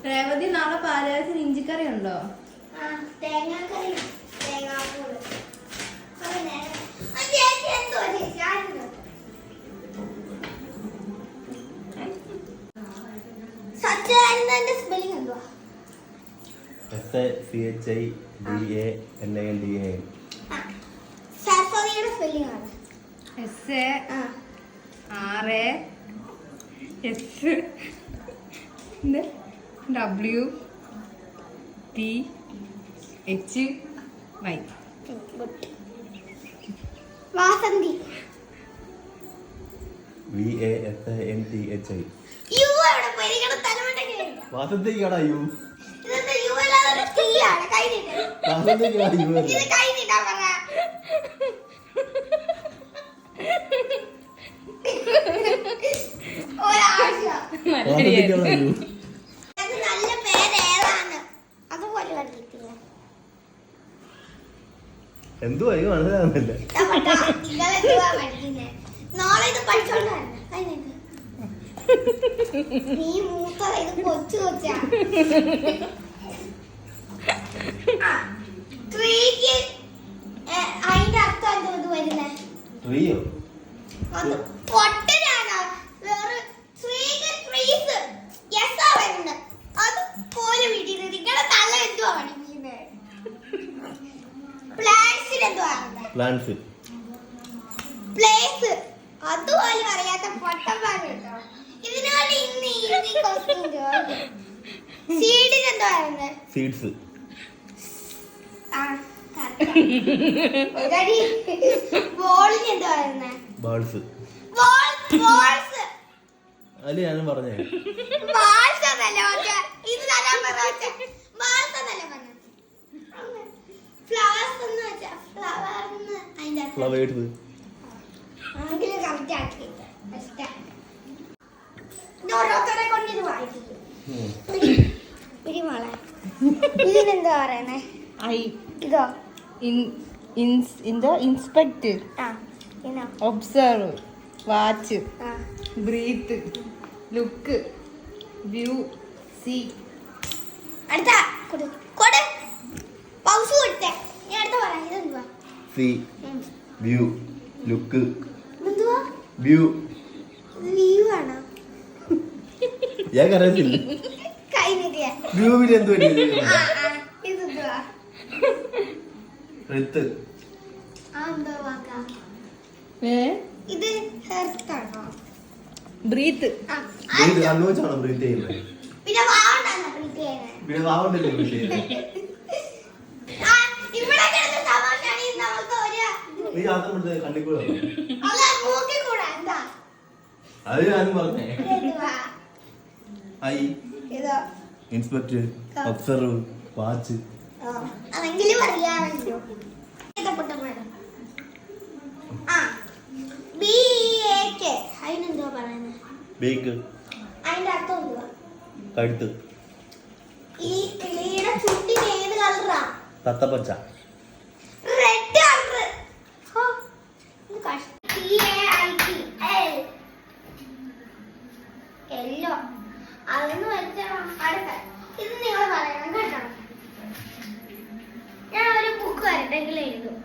രേവതി നാളെ പാലരത്തിന് ഇഞ്ചിക്കറി ഉണ്ടോ? തേങ്ങാക്കറി, തേങ്ങാപ്പൂള്. സച്ചിദാനന്ദന്റെ സ്പെല്ലിംഗ് എന്തുവാ? SACHIDANANDA. സരസ്വതിയുടെ സ്പെല്ലിംഗ് ആണ് SARSWTHY. വാസന്തി. VASANTHI. യു എവിടെ പരിഗണന തലമുണ്ടേ? വാസന്തിക്കാടാ യു. ഇതെന്താ യു അല്ലാതെ ടി ആണ്? കൈ നീട്ട്. വാസന്തിക്കാടാ യു. ഇത് കൈ നീട്ടാ പറ. വാസന്തിക്കാടാ യു. അത് നല്ല പേര് ഏതാണ്? അതുപോലെ കണ്ടിട്ടില്ല. എന്തുവാ ഇത് മനസ്സിലാവുന്നില്ല. നാളെ ഇത് പഠിച്ചോണ്ടാണ്. കൈ നീട്ട്. നീ മൂത്തത് ഇത് കൊച്ചു കൊച്ചാ. ട്രീക്ക് അതിന്റെ അർത്ഥം എന്തോ ഇത് വരുന്നേ? ട്രീയോ? അത് പൊട്ടനാണ്. വേറെ ട്രീക്ക് ട്രീസ് യെസാ വരുന്നത്. അത് പോലെ വീട്ടിൽ നിങ്ങളെ തല എന്തുവാ പഠിക്കുന്നത്? പ്ലാന്റ്സിൽ എന്തുവാ? പ്ലാന്റ്സ്. പ്ലേസ് അതുപോലും അറിയാത്ത പൊട്ടന്മാരുണ്ടോ? ഇതിനാണ് ഇന്ന് ഈ ക്വസ്റ്റ്യൻ ചോദിച്ചത്. സീഡിന് എന്താ പറയുന്നത്? സീഡ്സ്. ബോളിന് എന്താ പറയുന്നത്? ബേർഡ്സ്. ബോൾസ്. അല്ലേ ഞാനും പറഞ്ഞേ. ബാൾസ് എന്നല്ല പറഞ്ഞേ. ഇത് നല്ല പറഞ്ഞേ. ബാൾസ് എന്നല്ല പറഞ്ഞേ. ഫ്ലവേഴ്സ് എന്ന് വെച്ചാ ഫ്ലവർന്ന് അതിന്റെ ഫ്ലവേഴ്സ്. ആംഗിൾ കറക്റ്റ് ആക്കിയിട്ട് ഓരോരുത്തരെ കൊണ്ട് ഇത് വായിക്കും. ഇതിനെന്താ പറയുന്നേ? ഇതോ? Inspect, observe, watch, breathe, look, view, see. അടുത്ത കൊടു പൗസ് കൊടുത്തേ. ഞാൻ അടുത്ത പറയാം. ഇതെന്തുവാ? സീ, വ്യൂ, ലുക്ക്, എന്തുവാ? വ്യൂ. വ്യൂ ആണോ? ഞാൻ അറിയത്തില്ല. കൈ നീട്ടിയ വ്യൂവിൽ എന്ത് ഇതെന്തുവാ? റെത്ത്. എന്തോ വാക്കാ? ഇത് ഹെർത്താണോ? ബ്രീത്ത്. കണ്ണു വെച്ചാണോ ബ്രീത്ത് ചെയ്യുന്നത്? പിന്നെ വാവണ്ടാണോ ബ്രീത്ത് ചെയ്യുന്നത്? പിന്നെ വാവണ്ടല്ലേ ബ്രീത്ത് ചെയ്യുന്നത്? ഇവിടെ കിടന്ന് തമാശയാണെങ്കിൽ നമുക്ക് ഒരു നീ ആദ്യം എടുത്ത് കണ്ണിക്കൂടെ അല്ല മൂക്കിൽ കൂടെ എന്താ? അത് ഞാനും പറഞ്ഞേ. ഇതെന്തുവാ? ഐ, ഇതോ? Inspector, observe, watch. അതെങ്കിലും അറിയാമല്ലോ. അതിനെന്തുവാ പറയുന്നത്? ബേക്ക്. അതിന്റെ അർത്ഥം എന്തുവാ? കഴുത്ത്. ഈ കിളിയുടെ ചുട്ടിന് ഏത് കളറാ? തത്തപ്പച്ച. Red colour. എല്ലോ അതെന്ന് വെച്ചാൽ അടുത്ത ഇത് നിങ്ങൾ പറയണം കേട്ടോ. ഞാൻ ഒരു ബുക്ക് വരട്ടെങ്കിലും എഴുതും.